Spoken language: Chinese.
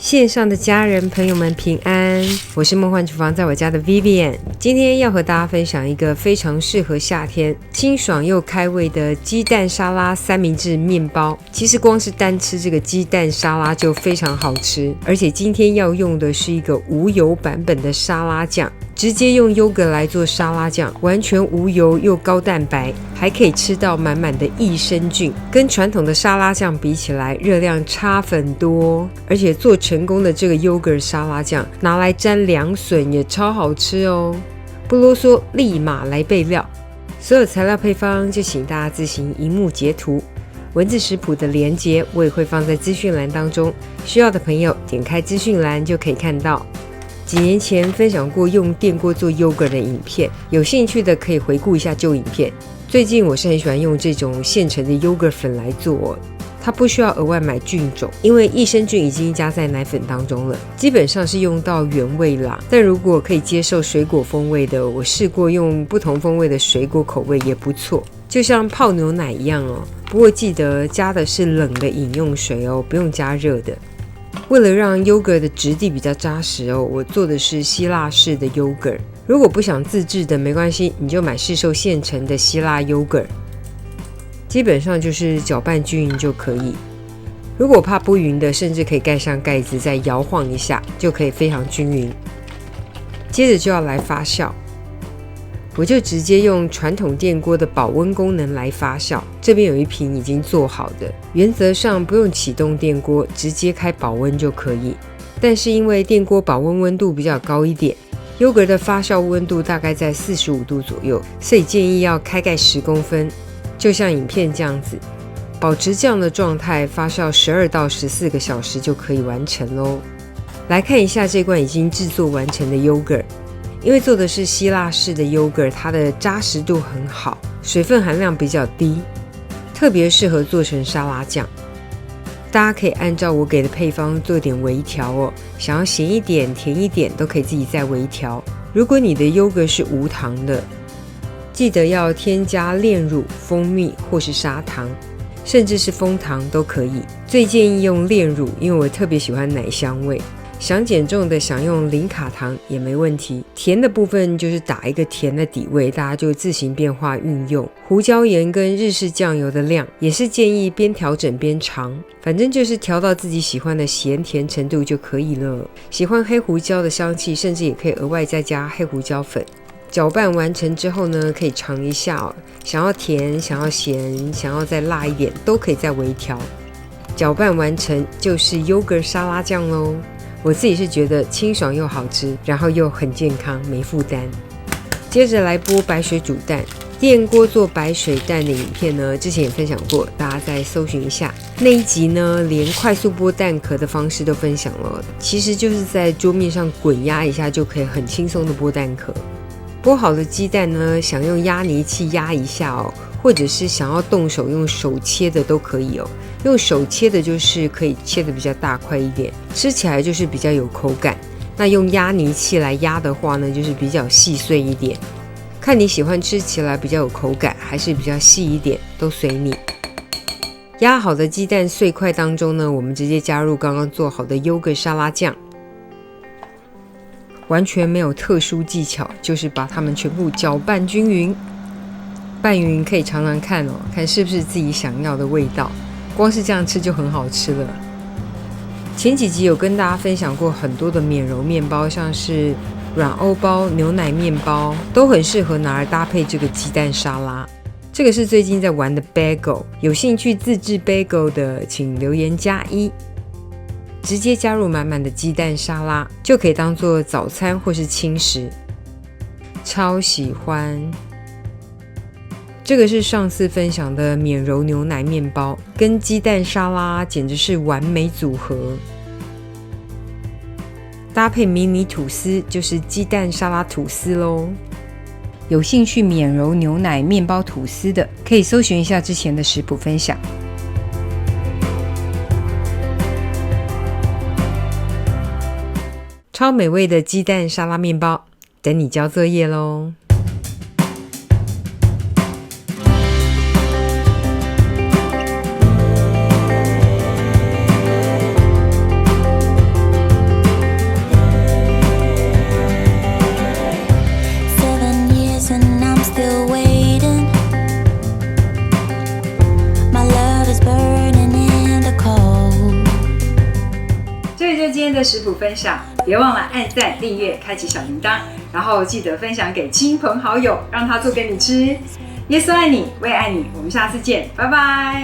线上的家人朋友们平安，我是梦幻厨房在我家的 Vivian。 今天要和大家分享一个非常适合夏天清爽又开胃的鸡蛋沙拉三明治面包。其实光是单吃这个鸡蛋沙拉就非常好吃，而且今天要用的是一个无油版本的沙拉酱，直接用优格来做沙拉酱，完全无油又高蛋白，还可以吃到满满的益生菌。跟传统的沙拉酱比起来，热量差很多，而且做成功的这个优格沙拉酱拿来沾凉笋也超好吃哦。不啰嗦，立马来备料。所有材料配方就请大家自行萤幕截图，文字食谱的连结我也会放在资讯栏当中，需要的朋友点开资讯栏就可以看到。几年前分享过用电锅做优格的影片，有兴趣的可以回顾一下旧影片。最近我是很喜欢用这种现成的优格粉来做，它不需要额外买菌种，因为益生菌已经加在奶粉当中了，基本上是用到原味啦。但如果可以接受水果风味的，我试过用不同风味的水果口味也不错，就像泡牛奶一样哦。不过记得加的是冷的饮用水哦，不用加热的。为了让优格的质地比较扎实哦，我做的是希腊式的优格。如果不想自制的没关系，你就买市售现成的希腊优格，基本上就是搅拌均匀就可以。如果怕不匀的，甚至可以盖上盖子再摇晃一下，就可以非常均匀。接着就要来发酵，我就直接用传统电锅的保温功能来发酵。这边有一瓶已经做好的，原则上不用启动电锅，直接开保温就可以。但是因为电锅保温温度比较高一点，优格的发酵温度大概在45度左右，所以建议要开盖10公分，就像影片这样子，保持这样的状态发酵12到14个小时就可以完成咯。来看一下这罐已经制作完成的优格，因为做的是希腊式的优格，它的扎实度很好，水分含量比较低，特别适合做成沙拉酱。大家可以按照我给的配方做点微调哦，想要咸一点甜一点都可以自己再微调。如果你的优格是无糖的，记得要添加炼乳、蜂蜜或是砂糖，甚至是枫糖都可以。最建议用炼乳，因为我特别喜欢奶香味。想减重的想用零卡糖也没问题。甜的部分就是打一个甜的底味，大家就自行变化运用。胡椒盐跟日式酱油的量也是建议边调整边尝，反正就是调到自己喜欢的咸甜程度就可以了。喜欢黑胡椒的香气，甚至也可以额外再加黑胡椒粉。搅拌完成之后呢，可以尝一下哦，想要甜、想要咸、想要再辣一点都可以再微调。搅拌完成就是优格沙拉酱咯。我自己是觉得清爽又好吃，然后又很健康，没负担。接着来剥白水煮蛋。电锅做白水蛋的影片呢，之前也分享过，大家再搜寻一下。那一集呢，连快速剥蛋壳的方式都分享了，其实就是在桌面上滚压一下就可以很轻松的剥蛋壳。剥好的鸡蛋呢，想用压泥器压一下哦，或者是想要动手用手切的都可以哦。用手切的就是可以切的比较大块一点，吃起来就是比较有口感。那用压泥器来压的话呢，就是比较细碎一点。看你喜欢吃起来比较有口感，还是比较细一点，都随你。压好的鸡蛋碎块当中呢，我们直接加入刚刚做好的优格沙拉酱。完全没有特殊技巧，就是把它们全部搅拌均匀。拌匀可以尝尝看哦，看是不是自己想要的味道。光是这样吃就很好吃了。前几集有跟大家分享过很多的免揉面包，像是软欧包、牛奶面包，都很适合拿来搭配这个鸡蛋沙拉。这个是最近在玩的 bagel， 有兴趣自制 bagel 的请留言+1。直接加入满满的鸡蛋沙拉，就可以当做早餐或是轻食，超喜欢。这个是上次分享的免揉牛奶面包，跟鸡蛋沙拉简直是完美组合。搭配迷你吐司就是鸡蛋沙拉吐司咯。有兴趣免揉牛奶面包吐司的，可以搜寻一下之前的食谱分享。超美味的鸡蛋沙拉面包，等你交作业咯。这就是今天的食谱分享，别忘了按赞、订阅、开启小铃铛，然后记得分享给亲朋好友，让他做给你吃。耶稣爱你，我也爱你，我们下次见，拜拜。